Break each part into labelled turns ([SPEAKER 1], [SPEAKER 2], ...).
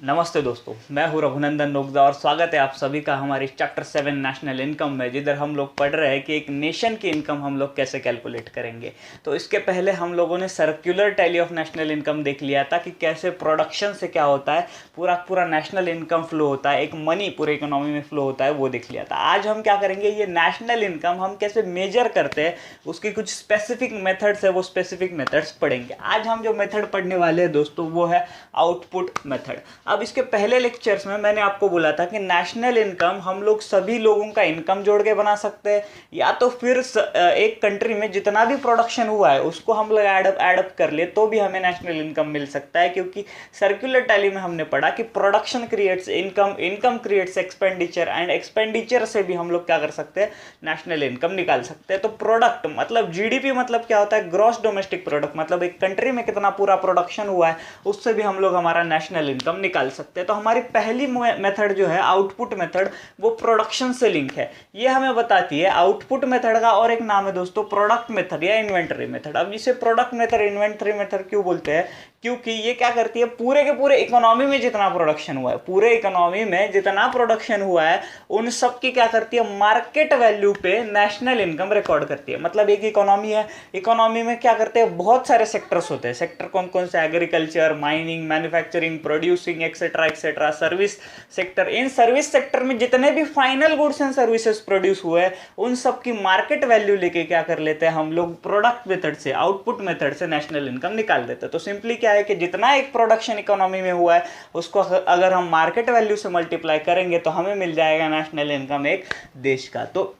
[SPEAKER 1] नमस्ते दोस्तों, मैं हूं रघुनंदन नोगदा और स्वागत है आप सभी का हमारी चैप्टर 7 नेशनल इनकम में, जिधर हम लोग पढ़ रहे हैं कि एक नेशन की इनकम हम लोग कैसे कैलकुलेट करेंगे। तो इसके पहले हम लोगों ने circular tally of national income देख लिया था कि कैसे प्रोडक्शन से क्या होता है, पूरा नेशनल इनकम फ्लो होता है, एक मनी पूरे इकोनॉमी में फ्लो होता है, वो देख लिया था। आज हम क्या करेंगे, ये नेशनल इनकम हम कैसे मेजर करते हैं, उसकी कुछ स्पेसिफिक मेथड्स है, वो स्पेसिफिक मेथड्स पढ़ेंगे। आज हम जो मेथड पढ़ने वाले हैं दोस्तों, वो है आउटपुट मेथड। अब इसके पहले लेक्चर्स में मैंने आपको बोला था कि नेशनल इनकम हम लोग सभी लोगों का इनकम जोड़ के बना सकते हैं, या तो फिर एक कंट्री में जितना भी प्रोडक्शन हुआ है उसको हम लोग एडअप कर ले तो भी हमें नेशनल इनकम मिल सकता है। क्योंकि सर्कुलर टैली में हमने पढ़ा कि production creates income, income creates expenditure, and expenditure से भी हम लोग क्या कर सकते हैं, नेशनल इनकम निकाल सकते हैं। तो प्रोडक्ट मतलब जीडीपी मतलब क्या होता है, ग्रॉस डोमेस्टिक प्रोडक्ट, मतलब एक कंट्री में कितना पूरा प्रोडक्शन हुआ है उससे भी हम लोग हमारा नेशनल इनकम निकाल सकते हैं। तो हमारी पहली मेथड जो है आउटपुट मेथड, वो प्रोडक्शन से लिंक है। ये हमें बताती है आउटपुट मेथड का और एक नाम है दोस्तों प्रोडक्ट मेथड या इन्वेंटरी मेथड। अब इसे प्रोडक्ट मेथड, इन्वेंटरी मेथड क्यों बोलते हैं, क्योंकि ये क्या करती है, पूरे के पूरे इकोनॉमी में जितना प्रोडक्शन हुआ है, पूरे इकोनॉमी में जितना प्रोडक्शन हुआ है उन सब की क्या करती है, मार्केट वैल्यू पे नेशनल इनकम रिकॉर्ड करती है। मतलब एक इकोनॉमी है, इकोनॉमी में क्या करते हैं, बहुत सारे सेक्टर्स होते हैं। सेक्टर कौन कौन से, agriculture, mining, manufacturing, producing, etcetera etcetera, service sector. In service sector में जितने भी final goods and services produce हुए उन सब की मार्केट वैल्यू लेके क्या कर लेते हैं हम लोग, प्रोडक्ट मेथड से, आउटपुट मेथड से नेशनल इनकम निकाल देते हैं। तो सिंपली क्या है कि जितना एक प्रोडक्शन इकोनॉमी में हुआ है उसको अगर हम मार्केट वैल्यू से मल्टीप्लाई करेंगे तो हमें मिल जाएगा नेशनल इनकम एक देश का। तो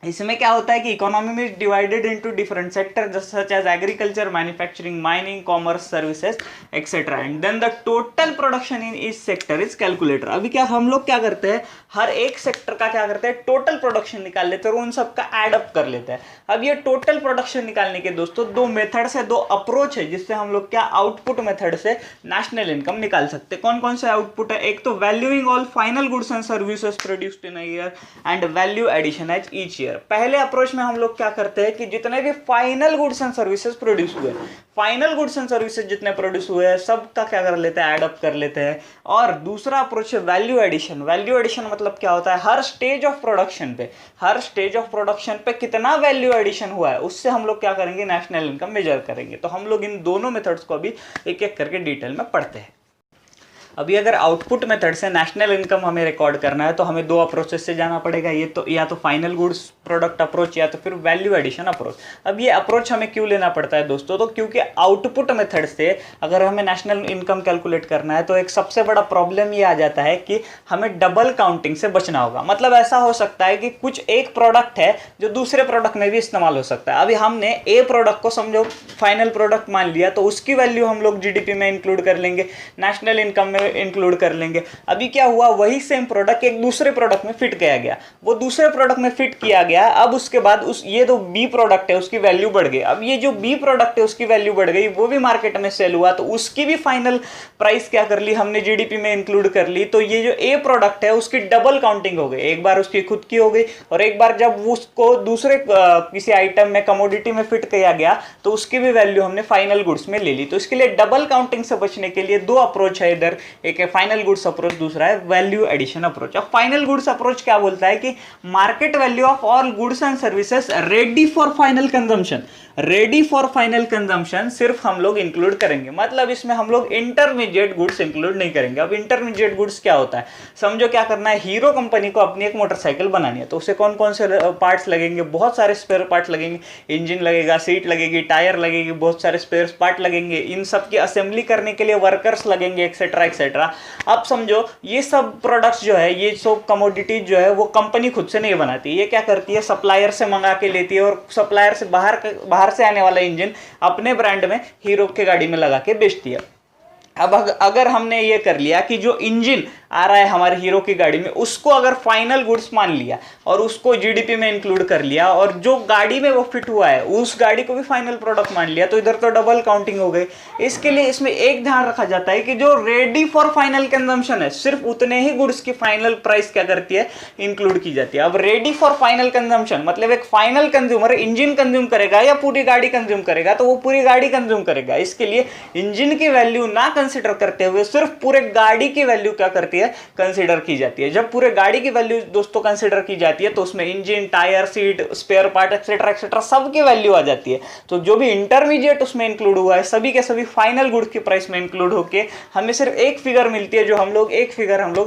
[SPEAKER 1] इसमें क्या होता है कि इकोनॉमी में divided into different sector such as agriculture, manufacturing, mining, commerce, services etcetera, and then the total production in each sector is calculator. अभी क्या हम लोग क्या करते हैं, हर एक सेक्टर का क्या करते हैं, टोटल प्रोडक्शन निकाल लेते हैं और उन सबका एडअप कर लेते हैं। अब ये टोटल प्रोडक्शन निकालने के दोस्तों दो मेथड्स है, दो अप्रोच है, जिससे हम लोग क्या आउटपुट मेथड से नेशनल इनकम निकाल सकते हैं। कौन कौन से आउटपुट है, एक तो valuing all final goods and services produced in a year and value addition as each year. पहले अप्रोच में हम लोग क्या करते हैं कि जितने भी final goods and services produce हुए, फाइनल गुड्स एंड सर्विसेज जितने प्रोड्यूस हुए हैं सबका क्या कर लेते हैं, एडअप कर लेते हैं। और दूसरा अप्रोच है वैल्यू एडिशन। वैल्यू एडिशन मतलब क्या होता है, हर स्टेज ऑफ प्रोडक्शन पे, हर स्टेज ऑफ प्रोडक्शन पे कितना वैल्यू एडिशन हुआ है उससे हम लोग क्या करेंगे, नेशनल इनकम मेजर करेंगे। तो हम लोग इन दोनों मेथड्स को अभी एक एक करके डिटेल में पढ़ते हैं। अभी अगर आउटपुट मेथड से नेशनल इनकम हमें रिकॉर्ड करना है तो हमें दो अप्रोचेस से जाना पड़ेगा, ये तो या तो फाइनल गुड्स प्रोडक्ट अप्रोच या तो फिर वैल्यू एडिशन अप्रोच। अब ये अप्रोच हमें क्यों लेना पड़ता है दोस्तों, तो क्योंकि आउटपुट मेथड से अगर हमें नेशनल इनकम कैलकुलेट करना है तो एक सबसे बड़ा प्रॉब्लम ये आ जाता है कि हमें डबल काउंटिंग से बचना होगा। मतलब ऐसा हो सकता है कि कुछ एक प्रोडक्ट है जो दूसरे प्रोडक्ट में भी इस्तेमाल हो सकता है। अभी हमने ए प्रोडक्ट को समझो फाइनल प्रोडक्ट मान लिया, तो उसकी वैल्यू हम लोग जीडीपी में इंक्लूड कर लेंगे, नेशनल इनकम में इंक्लूड कर लेंगे। अभी क्या हुआ, वही सेम प्रोडक्ट एक दूसरे प्रोडक्ट में फिट किया गया, वो दूसरे प्रोडक्ट में फिट किया गया। अब उसके बाद ये जो बी प्रोडक्ट है उसकी वैल्यू बढ़ गई। अब ये जो बी प्रोडक्ट है उसकी वैल्यू बढ़ गई, वो भी मार्केट में सेल हुआ, तो उसकी भी फाइनल प्राइस क्या कर ली हमने, जीडीपी में इंक्लूड कर ली। तो ये जो ए प्रोडक्ट है उसकी डबल काउंटिंग हो गई, एक बार उसकी खुद की हो गई और एक बार जब उसको दूसरे किसी आइटम में, कमोडिटी में फिट किया गया तो उसकी भी वैल्यू हमने फाइनल गुड्स में ले ली। तो इसके लिए डबल काउंटिंग से बचने के लिए दो अप्रोच है इधर, एक है फाइनल गुड्स अप्रोच, दूसरा है वैल्यू एडिशन अप्रोच। अब फाइनल गुड्स अप्रोच क्या बोलता है कि market value of all goods and services ready for final consumption, ready for final consumption सिर्फ हम लोग इंक्लूड करेंगे। मतलब इसमें हम लोग इंटरमीडिएट गुड्स इंक्लूड नहीं करेंगे। अब इंटरमीडिएट गुड्स क्या होता है, समझो क्या करना है, हीरो कंपनी को अपनी एक मोटरसाइकिल बनानी है, तो उसे कौन कौन से पार्ट्स लगेंगे, बहुत सारे स्पेयर पार्ट लगेंगे, इंजन लगेगा, सीट लगेगी, टायर लगेगी, बहुत सारे स्पेयर पार्ट लगेंगे, इन सब की असेंबली करने के लिए वर्कर्स लगेंगे, एक्सेट्रा एक्सेट्रा। अब समझो ये सब प्रोडक्ट्स जो है, ये सब कमोडिटीज जो है वो कंपनी खुद से नहीं बनाती, ये क्या करती है, सप्लायर से मंगा के लेती है और सप्लायर से बाहर से आने वाला इंजन अपने ब्रांड में, हीरो के गाड़ी में लगा के बेचती है। अब अगर हमने ये कर लिया कि जो इंजन आ रहा है हमारे हीरो की गाड़ी में, उसको अगर फाइनल गुड्स मान लिया और उसको जीडीपी में इंक्लूड कर लिया और जो गाड़ी में वो फिट हुआ है उस गाड़ी को भी फाइनल प्रोडक्ट मान लिया, तो इधर तो डबल काउंटिंग हो गई। इसके लिए इसमें एक ध्यान रखा जाता है कि जो रेडी फॉर फाइनल कंजम्पशन है सिर्फ उतने ही गुड्स की फाइनल प्राइस क्या करती है, इंक्लूड की जाती है। अब रेडी फॉर फाइनल कंजम्पशन मतलब एक फाइनल कंज्यूमर इंजन कंज्यूम करेगा या पूरी गाड़ी कंज्यूम करेगा, तो वो पूरी गाड़ी कंज्यूम करेगा। इसके लिए इंजन की वैल्यू ना कंसिडर करते हुए सिर्फ पूरे गाड़ी की वैल्यू क्या करती है, कंसिडर की जाती है। जब पूरे गाड़ी की वैल्यू दोस्तों कंसिडर की जाती है तो उसमें engine, tyre, seat, spare part etcetera etcetera सबकी वैल्यू आ जाती है। तो जो भी इंटरमीडिएट उसमें इंक्लूड हुआ है सभी के सभी फाइनल गुड्स की प्राइस में इंक्लूड होके हमें सिर्फ एक फिगर मिलती है, जो हम लोग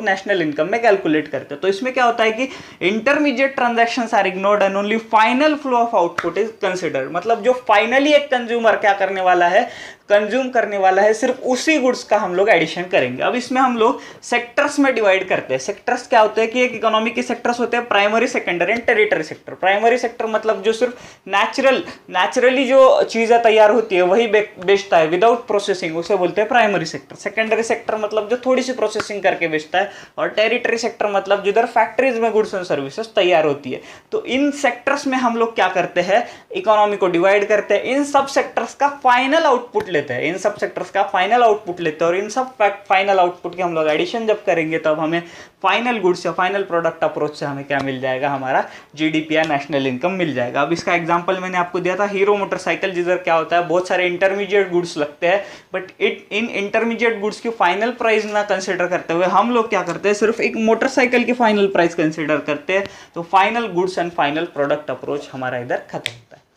[SPEAKER 1] नेशनल इनकम में कैलकुलेट करते हैं। तो इसमें क्या होता है कि intermediate transactions are ignored and only final flow of output is considered. मतलब जो फाइनली एक कंज्यूमर क्या करने वाला है, कंज्यूम करने वाला है, सिर्फ उसी गुड्स का हम लोग एडिशन करेंगे। अब इसमें हम लोग सेक्टर्स में डिवाइड करते हैं। सेक्टर्स क्या होते हैं कि एक इकोनॉमी के सेक्टर्स होते हैं primary, secondary and territory sector. Primary sector मतलब जो सिर्फ नेचुरली जो चीजें तैयार होती है वही बेचता है विदाउट प्रोसेसिंग, उसे बोलते हैं प्राइमरी सेक्टर। सेकेंडरी सेक्टर मतलब जो थोड़ी सी प्रोसेसिंग करके बेचता है, और टेरिटरी सेक्टर मतलब जिधर फैक्ट्रीज में गुड्स एंड सर्विसेज तैयार होती है। तो इन सेक्टर्स में हम लोग क्या करते हैं, इकोनॉमी को डिवाइड करते हैं, इन सब सेक्टर्स का फाइनल आउटपुट लेते हैं, इन सब सेक्टर्स का फाइनल आउटपुट लेते हैं, और इन सब फाइनल आउटपुट के हम लोग एडिशन जब करेंगे तब हमें फाइनल गुड्स या फाइनल प्रोडक्ट अप्रोच से हमें क्या मिल जाएगा, हमारा जीडीपी या नेशनल इनकम मिल जाएगा। अब इसका एग्जांपल मैंने आपको दिया था हीरो मोटरसाइकिल, जिधर क्या होता है बहुत सारे इंटरमीडिएट गुड्स लगते हैं, बट इन इंटरमीडिएट गुड्स की फाइनल प्राइस ना कंसिडर करते हुए हम लोग क्या करते हैं, सिर्फ एक मोटरसाइकिल की फाइनल प्राइस कंसिडर करते हैं। तो final goods and final product approach हमारा इधर खत्म होता है।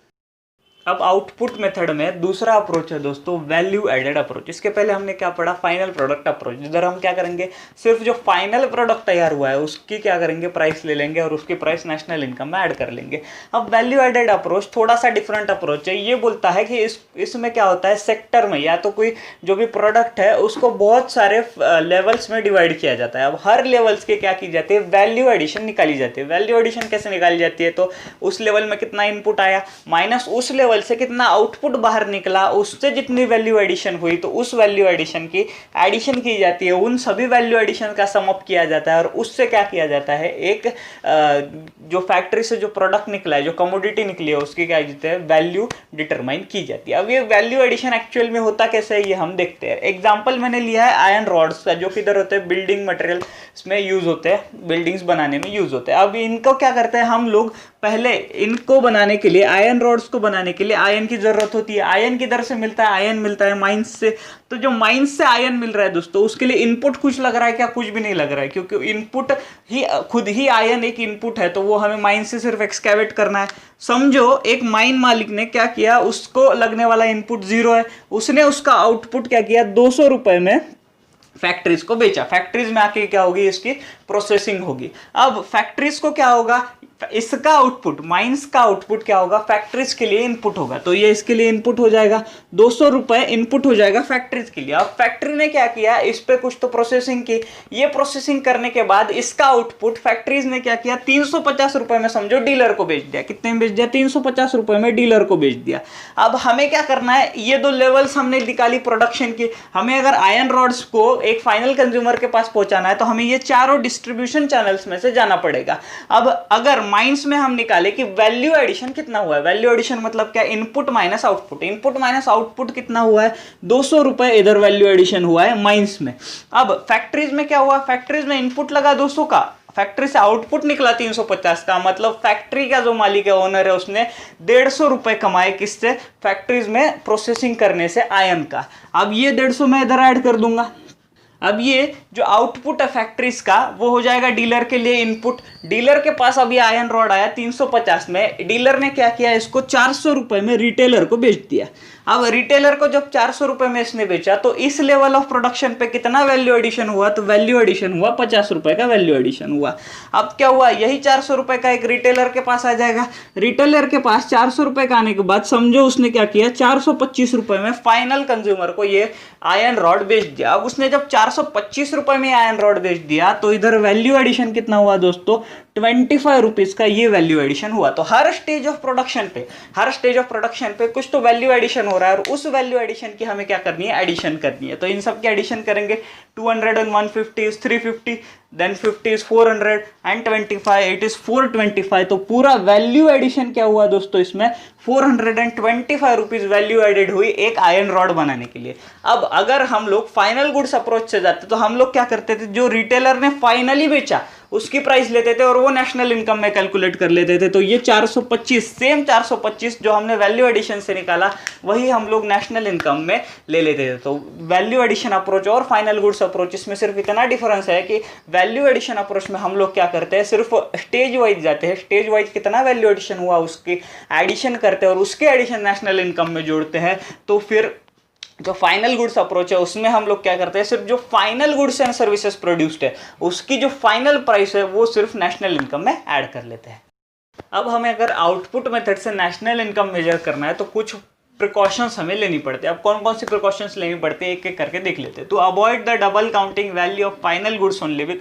[SPEAKER 1] अब आउटपुट मेथड में दूसरा अप्रोच है दोस्तों वैल्यू एडेड अप्रोच। इसके पहले हमने क्या पढ़ा, फाइनल प्रोडक्ट अप्रोच, जिधर हम क्या करेंगे, सिर्फ जो फाइनल प्रोडक्ट तैयार हुआ है उसकी क्या करेंगे, प्राइस ले लेंगे और उसकी प्राइस नेशनल इनकम में ऐड कर लेंगे। अब वैल्यू एडेड अप्रोच थोड़ा सा डिफरेंट अप्रोच है। ये बोलता है कि इसमें क्या होता है, सेक्टर में या तो कोई जो भी प्रोडक्ट है उसको बहुत सारे लेवल्स में डिवाइड किया जाता है। अब हर लेवल्स के क्या की जाती है, वैल्यू एडिशन निकाली जाती है। वैल्यू एडिशन कैसे निकाली जाती है, तो उस लेवल में कितना इनपुट आया माइनस उस लेवल से कितना आउटपुट बाहर निकला, उससे जितनी वैल्यू एडिशन हुई तो उस वैल्यू एडिशन की एडिशन की जाती है। उन सभी वैल्यू एडिशन का सम अप किया जाता है और उससे क्या किया जाता है, एक जो फैक्ट्री से जो प्रोडक्ट निकला है, जो कमोडिटी निकली है, उसकी क्या कहते हैं, वैल्यू डिटरमाइन की जाती है। अब ये वैल्यू एडिशन एक्चुअल में होता कैसे है, ये हम देखते हैं। एग्जाम्पल मैंने लिया है आयरन रॉड्स का, जो किधर होते हैं, बिल्डिंग मटेरियल में यूज होते हैं, बिल्डिंग्स बनाने में यूज होते हैं। अब इनको क्या करते हैं हम लोग, पहले इनको बनाने के लिए, आयरन रॉड्स को बनाने के लिए आयरन की जरूरत होती है। आयरन किधर से मिलता है, आयरन मिलता है माइंस से। तो जो माइंस से आयरन मिल रहा है दोस्तों, उसके लिए इनपुट कुछ लग रहा है क्या, कुछ भी नहीं लग रहा है, क्योंकि इनपुट ही खुद ही आयरन एक इनपुट है, तो वो हमें माइंस से सिर्फ एक्सकैवेट करना है। समझो एक माइन मालिक ने क्या किया, उसको लगने वाला इनपुट 0 है, उसने उसका आउटपुट क्या किया, 200 रुपए में फैक्ट्रीज को बेचा। फैक्ट्रीज में आके क्या होगी, इसकी प्रोसेसिंग होगी। अब फैक्ट्रीज को क्या होगा, इसका आउटपुट, माइंस का आउटपुट क्या होगा, फैक्ट्रीज के लिए इनपुट होगा। तो ये इसके लिए इनपुट हो जाएगा, 200 रुपए इनपुट हो जाएगा फैक्ट्रीज के लिए। अब फैक्ट्री ने क्या किया, इस पे कुछ तो प्रोसेसिंग की। ये प्रोसेसिंग करने के बाद इसका आउटपुट फैक्ट्रीज ने क्या किया, 350 रुपए में समझो डीलर को बेच दिया। कितने में बेच दिया, 350 रुपए में डीलर को बेच दिया। अब हमें क्या करना है, ये दो लेवल्स हमने निकाली प्रोडक्शन की। हमें अगर आयरन रॉड्स को एक फाइनल कंज्यूमर के पास पहुंचाना है तो हमें ये चारों डिस्ट्रीब्यूशन चैनल्स में से जाना पड़ेगा। अब अगर माइंस में हम निकाले कि वैल्यू एडिशन कितना हुआ है, वैल्यू एडिशन मतलब क्या, input minus output. Input minus output कितना हुआ है, 200 रुपए इधर वैल्यू एडिशन हुआ है माइंस में। अब फैक्ट्रीज में क्या हुआ, फैक्ट्रीज में इनपुट लगा 200 का, फैक्ट्री से आउटपुट निकला 350 का। मतलब फैक्ट्री का जो मालिक है, ओनर है, उसने 150 रुपए कमाए किससे, फैक्ट्रीज में प्रोसेसिंग करने से आयरन का। अब ये 150 मैं इधर ऐड कर दूंगा। अब ये जो आउटपुट है फैक्ट्रीज का, वो हो जाएगा डीलर के लिए इनपुट। डीलर के पास अभी आयरन रॉड आया 350 में, डीलर ने क्या किया, इसको 400 रुपए में रिटेलर को बेच दिया। अब रिटेलर को जब 400 रुपए में इसने बेचा तो इस लेवल ऑफ प्रोडक्शन पे कितना वैल्यू एडिशन हुआ, तो वैल्यू एडिशन हुआ 50 रुपए का वैल्यू एडिशन हुआ। अब क्या हुआ, यही 400 रुपए का एक रिटेलर के पास आ जाएगा। रिटेलर के पास 400 रुपए का आने के बाद समझो उसने क्या किया, 425 रुपए में फाइनल कंज्यूमर को ये आयरन रॉड बेच दिया। अब उसने जब 425 रुपए में आयरन रॉड बेच दिया तो इधर वैल्यू एडिशन कितना हुआ दोस्तों, ₹25 का ये वैल्यू एडिशन हुआ। तो हर स्टेज ऑफ प्रोडक्शन पे कुछ तो वैल्यू एडिशन हो रहा है, और उस वैल्यू एडिशन की हमें क्या करनी है, एडिशन करनी है। तो इन सब की एडिशन करेंगे, 200 and 150 is 350, then 50 is 400 and 25 it is 425। तो पूरा वैल्यू एडिशन क्या हुआ दोस्तों, इसमें 425 रुपीज वैल्यू एडेड हुई एक आयरन रॉड बनाने के लिए। अब अगर हम लोग फाइनल गुड्स अप्रोच से जाते तो हम लोग क्या करते थे, जो रिटेलर ने फाइनली बेचा उसकी प्राइस लेते थे और वो नेशनल इनकम में कैलकुलेट कर लेते थे। तो ये 425 सेम 425 जो हमने वैल्यू एडिशन से निकाला वही हम लोग नेशनल इनकम में ले लेते थे। तो वैल्यू एडिशन अप्रोच और फाइनल गुड्स अप्रोच इसमें सिर्फ इतना डिफरेंस है कि वैल्यू एडिशन अप्रोच में हम लोग क्या करते हैं, सिर्फ स्टेज वाइज जाते हैं, स्टेज वाइज कितना वैल्यू एडिशन हुआ उसकी एडिशन करते हैं और उसके एडिशन नेशनल इनकम में जोड़ते हैं। तो फिर जो फाइनल गुड्स अप्रोच है उसमें हम लोग क्या करते हैं, सिर्फ जो final goods and services produced है उसकी जो फाइनल प्राइस है वो सिर्फ नेशनल इनकम में ऐड कर लेते हैं। अब हमें अगर आउटपुट मेथड से नेशनल इनकम मेजर करना है तो कुछ प्रिकॉशंस हमें लेनी पड़ती है। अब कौन कौन सी प्रिकॉशंस लेनी पड़ती है एक एक करके देख लेते हैं। तो avoid the double counting value of final goods only be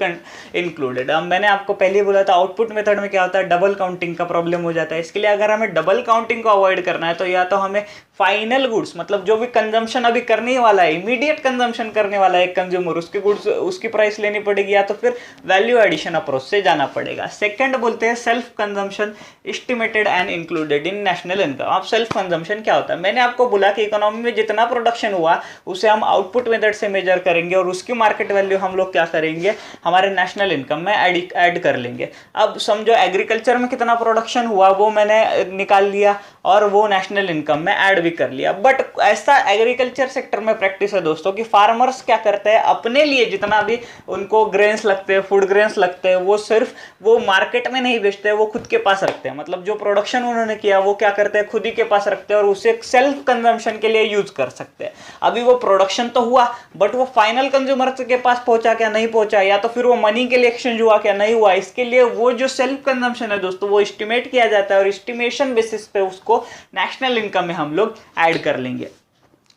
[SPEAKER 1] included. अब मैंने आपको पहले ही बोला था आउटपुट मेथड में क्या होता है, डबल काउंटिंग का प्रॉब्लम हो जाता है। इसके लिए अगर हमें डबल काउंटिंग को अवॉइड करना है तो या तो हमें फाइनल गुड्स मतलब जो भी कंजम्पशन अभी करने वाला है, इमीडिएट कंजम्पशन करने वाला है एक कंज्यूमर, उसके गुड्स उसकी प्राइस लेनी पड़ेगी, या तो फिर वैल्यू एडिशन अप्रोच से जाना पड़ेगा। सेकंड बोलते हैं self consumption estimated and included in national income. अब सेल्फ कंजम्पशन क्या होता है, मैंने आपको बोला कि इकोनॉमी में जितना प्रोडक्शन हुआ उसे हम आउटपुट मेथड से मेजर करेंगे और उसकी मार्केट वैल्यू हम लोग क्या करेंगे, हमारे नेशनल इनकम में ऐड कर लेंगे। अब समझो एग्रीकल्चर में कितना प्रोडक्शन हुआ वो मैंने निकाल लिया और वो नेशनल इनकम में ऐड भी कर लिया। बट ऐसा एग्रीकल्चर सेक्टर में प्रैक्टिस है दोस्तों कि फार्मर्स क्या करते हैं, अपने लिए जितना भी उनको ग्रेन्स लगते हैं, फूड ग्रेन्स लगते हैं, वो सिर्फ वो मार्केट में नहीं बेचते हैं, वो खुद के पास रखते हैं। मतलब जो प्रोडक्शन उन्होंने किया वो क्या करते हैं, खुद ही के पास रखते हैं और उसे सेल्फ कंजम्पशन के लिए यूज कर सकते हैं। अभी वो प्रोडक्शन तो हुआ बट वो फाइनल कंज्यूमर के पास पहुंचा क्या, नहीं पहुंचा, या तो फिर वो मनी के लिए एक्सचेंज हुआ क्या, नहीं हुआ। इसके लिए वो जो सेल्फ कंजम्पशन है दोस्तों वो एस्टिमेट किया जाता है और एस्टिमेशन बेसिस पे उसको नेशनल इनकम में हम लोग ऐड कर लेंगे।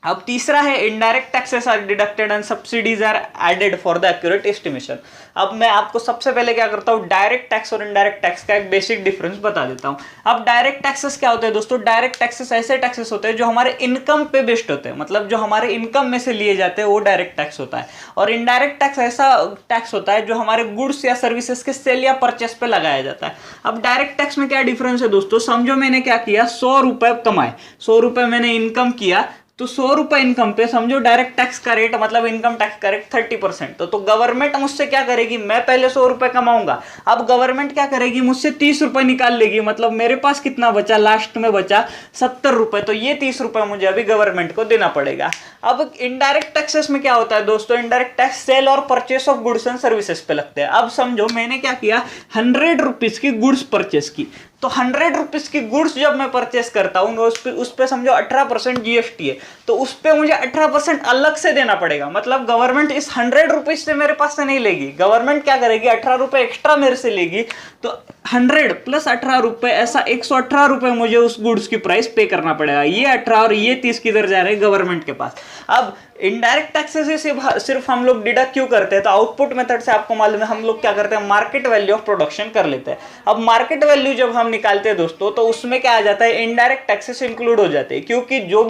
[SPEAKER 1] अब तीसरा है indirect taxes are deducted and subsidies are added for the accurate estimation. अब मैं आपको सबसे पहले क्या करता हूँ, डायरेक्ट टैक्स और इनडायरेक्ट टैक्स का एक बेसिक डिफरेंस बता देता हूँ। अब डायरेक्ट टैक्सेस क्या होते हैं दोस्तों, डायरेक्ट टैक्सेस ऐसे टैक्सेस होते हैं जो हमारे इनकम पे बेस्ड होते हैं, मतलब जो हमारे इनकम में से लिए जाते हैं वो डायरेक्ट टैक्स होता है। और इनडायरेक्ट टैक्स ऐसा टैक्स होता है जो हमारे गुड्स या सर्विसेज के सेल या परचेस पे लगाया जाता है। अब डायरेक्ट टैक्स में क्या डिफरेंस है दोस्तों, समझो मैंने क्या किया, 100 रुपए कमाए, 100 रुपए मैंने इनकम किया, तो 100 रुपए इनकम पे समझो डायरेक्ट टैक्स का रेट मतलब इनकम टैक्स का रेट 30%। तो गवर्नमेंट मुझसे क्या करेगी, मैं पहले 100 रुपए कमाऊंगा, अब गवर्नमेंट क्या करेगी, मुझसे 30 रुपए निकाल लेगी, मतलब मेरे पास कितना बचा, लास्ट में बचा 70 रुपए। तो ये 30 रुपए मुझे अभी गवर्नमेंट को देना पड़ेगा। अब इनडायरेक्ट टैक्सेस में क्या होता है दोस्तों, इनडायरेक्ट टैक्स सेल और purchase of goods and services पे लगते हैं। अब समझो मैंने क्या किया, 100 रुपीज की गुड्स परचेस की, तो 100 रुपीज की गुड्स जब मैं परचेस करता हूँ उस पे समझो 18% जीएसटी है, तो उस पे मुझे 18% अलग से देना पड़ेगा। मतलब गवर्नमेंट इस 100 रुपीज से मेरे पास से नहीं लेगी, गवर्नमेंट क्या करेगी, 18 रुपए एक्स्ट्रा मेरे से लेगी। तो 100 प्लस 18 रुपए, ऐसा 118 रुपए मुझे उस गुड्स की प्राइस पे करना पड़ेगा। ये 18 और ये 30 किधर जा रहे हैं, गवर्नमेंट के पास। अब इनडायरेक्ट टैक्सेस से सिर्फ हम लोग डिडक्ट क्यों करते हैं, तो आउटपुट मेथड से आपको मालूम है हम लोग क्या करते हैं, मार्केट वैल्यू ऑफ प्रोडक्शन कर लेते हैं। अब मार्केट वैल्यू जब हम निकालते हैं दोस्तों तो उसमें क्या आ जाता है, इनडायरेक्ट टैक्सेस इंक्लूड हो जाते हैं, क्योंकि जो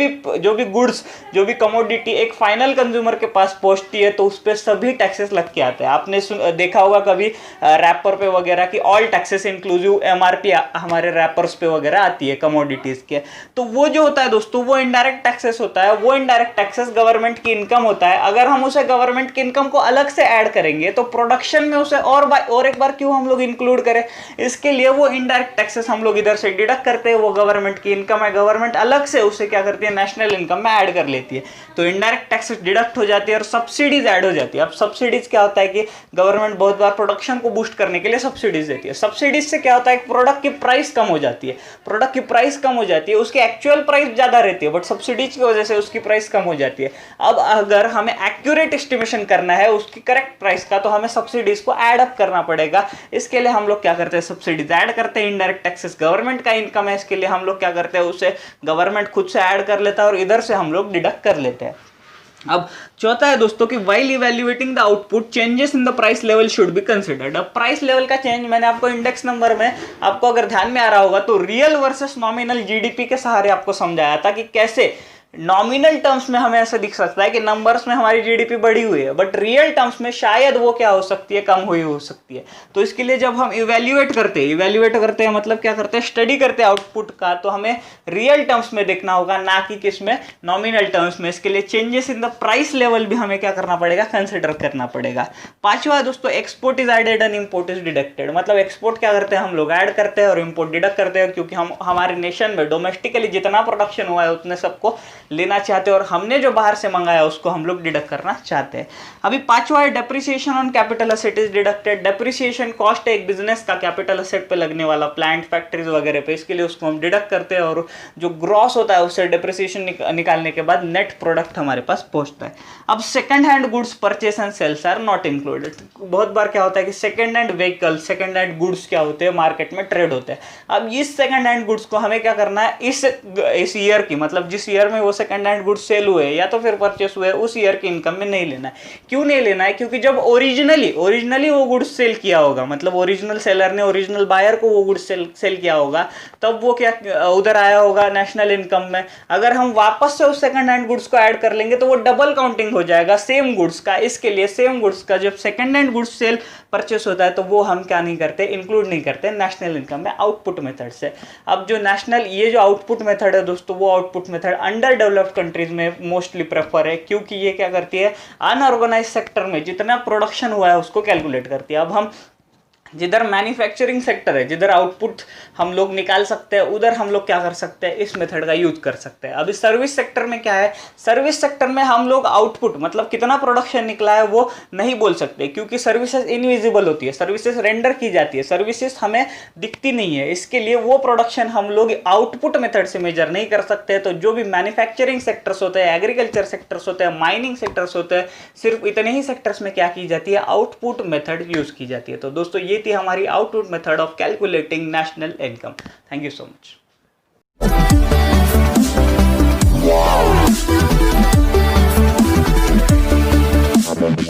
[SPEAKER 1] भी गुड्स जो भी कमोडिटी एक फाइनल कंज्यूमर के पास पहुंचती है तो उस पर सभी टैक्सेस लग के आते हैं। आपने देखा होगा कभी रैपर पे वगैरह की ऑल टैक्सेस इंक्लूसिव एमआरपी हमारे रैपर्स पे वगैरह आती है कमोडिटीज के, तो वो जो होता है दोस्तों वो इनडायरेक्ट टैक्सेस होता है। वो इनडायरेक्ट टैक्सेस गवर्नमेंट की इनकम होता है। अगर हम उसे गवर्नमेंट की इनकम को अलग से ऐड करेंगे तो प्रोडक्शन में उसे और एक बार क्यों हम लोग इंक्लूड करें, इसके लिए वो इनडायरेक्ट टैक्सेस हम लोग इधर से डिडक्ट करते हैं। वो गवर्नमेंट की इनकम है, गवर्नमेंट अलग से उसे क्या करती है, नेशनल इनकम में ऐड कर लेती है। तो इनडायरेक्ट टैक्सेस डिडक्ट हो जाती है और सब्सिडीज ऐड हो जाती है। अब सब्सिडीज क्या होता है कि गवर्नमेंट बहुत बार प्रोडक्शन को बूस्ट करने के लिए सब्सिडीज देती है। सब्सिडीज से क्या होता है, प्रोडक्ट की प्राइस कम हो जाती है, प्रोडक्ट की प्राइस कम हो जाती है, उसकी एक्चुअल प्राइस ज्यादा रहती है बट सब्सिडीज की वजह से उसकी प्राइस कम हो जाती है। अब अगर हमें एक्यूरेट एस्टिमेशन करना है उसकी करेक्ट प्राइस का तो हमें सब्सिडीज को ऐड अप करना पड़ेगा। इसके लिए हम लोग क्या करते हैं, सब्सिडीज ऐड करते हैं। इनडायरेक्ट टैक्सेस गवर्नमेंट का इनकम है, इसके लिए हम लोग क्या करते हैं, उसे गवर्नमेंट खुद से ऐड कर लेता है और इधर से हम लोग डिडक्ट कर लेते हैं। अब चौथा है दोस्तों कि while evaluating the output changes in the price level should be considered. अब प्राइस लेवल का चेंज मैंने आपको इंडेक्स नंबर में आपको अगर ध्यान में आ रहा होगा तो रियल वर्सेस नॉमिनल जीडीपी के सहारे आपको समझाया था कि कैसे नॉमिनल टर्म्स में हमें ऐसा दिख सकता है कि नंबर्स में हमारी जीडीपी बढ़ी हुई है, बट रियल टर्म्स में शायद वो क्या हो सकती है, कम हुई हो सकती है। तो इसके लिए जब हम इवेल्युएट करते हैं मतलब क्या करते हैं, स्टडी करते हैं आउटपुट का, तो हमें रियल टर्म्स में देखना होगा, ना कि किसमें, नॉमिनल टर्म्स में। इसके लिए changes in the price level भी हमें क्या करना पड़ेगा, कंसिडर करना पड़ेगा। पांचवा दोस्तों, export is added and import is deducted. मतलब एक्सपोर्ट क्या करते हैं हम लोग, ऐड करते हैं, और इम्पोर्ट डिडक्ट करते हैं, क्योंकि हम हमारे नेशन में डोमेस्टिकली जितना प्रोडक्शन हुआ है उतने सबको लेना चाहते हैं, और हमने जो बाहर से मंगाया उसको हम लोग डिडक्ट करना चाहते हैं। अभी पांचवा है depreciation on capital asset is deducted. Depreciation cost है एक बिजनेस का कैपिटल असेट पे लगने वाला, प्लांट फैक्ट्रीज वगैरह पे, इसके लिए उसको हम डिडक्ट करते हैं, और जो ग्रॉस होता है उससे डेप्रिसिएशन निकालने के बाद नेट प्रोडक्ट हमारे पास पहुंचता है। अब second hand goods purchase and sales are not included. बहुत बार क्या होता है कि second hand vehicle, second hand goods क्या होते हैं, मार्केट में ट्रेड होते हैं। अब इस सेकंड हैंड गुड्स को हमें क्या करना है, इस ईयर की, मतलब जिस ईयर में वो सेकंड हैंड गुड्स सेल हुए या तो फिर परचेस हुए, उस ईयर की इनकम में नहीं लेना है। क्यों नहीं लेना है, क्योंकि जब ओरिजिनली वो गुड्स सेल किया होगा, मतलब ओरिजिनल सेलर ने ओरिजिनल बायर को वो गुड्स सेल किया होगा, तब वो क्या उधर आया होगा नेशनल इनकम में। अगर हम वापस से उस सेकंड हैंड गुड्स को ऐड कर लेंगे तो वो डबल काउंटिंग हो जाएगा सेम गुड्स का। इसके लिए सेम गुड्स का जब second hand goods sale purchase होता है तो वो हम क्या नहीं करते, इंक्लूड नहीं करते नेशनल इनकम में आउटपुट मेथड से। अब जो नेशनल ये जो आउटपुट मेथड है दोस्तों, वो output method under developed countries में मोस्टली प्रेफर है, क्योंकि ये क्या करती है, अनऑर्गेनाइज सेक्टर में जितना प्रोडक्शन हुआ है उसको कैलकुलेट करती है। अब हम जिधर मैन्युफैक्चरिंग सेक्टर है, जिधर आउटपुट हम लोग निकाल सकते हैं, उधर हम लोग क्या कर सकते हैं, इस मेथड का यूज कर सकते हैं। अभी सर्विस सेक्टर में क्या है, सर्विस सेक्टर में हम लोग आउटपुट मतलब कितना प्रोडक्शन निकला है वो नहीं बोल सकते, क्योंकि सर्विसेज इनविजिबल होती है, सर्विसेज रेंडर की जाती है, सर्विसेज हमें दिखती नहीं है। इसके लिए वो प्रोडक्शन हम लोग आउटपुट मेथड से मेजर नहीं कर सकते। तो जो भी मैन्युफैक्चरिंग सेक्टर्स होते हैं, एग्रीकल्चर सेक्टर्स होते हैं, माइनिंग सेक्टर्स होते हैं, सिर्फ इतने ही सेक्टर्स में क्या की जाती है, आउटपुट मेथड यूज की जाती है। तो दोस्तों ये थी हमारी output method of calculating national income. Thank you so much.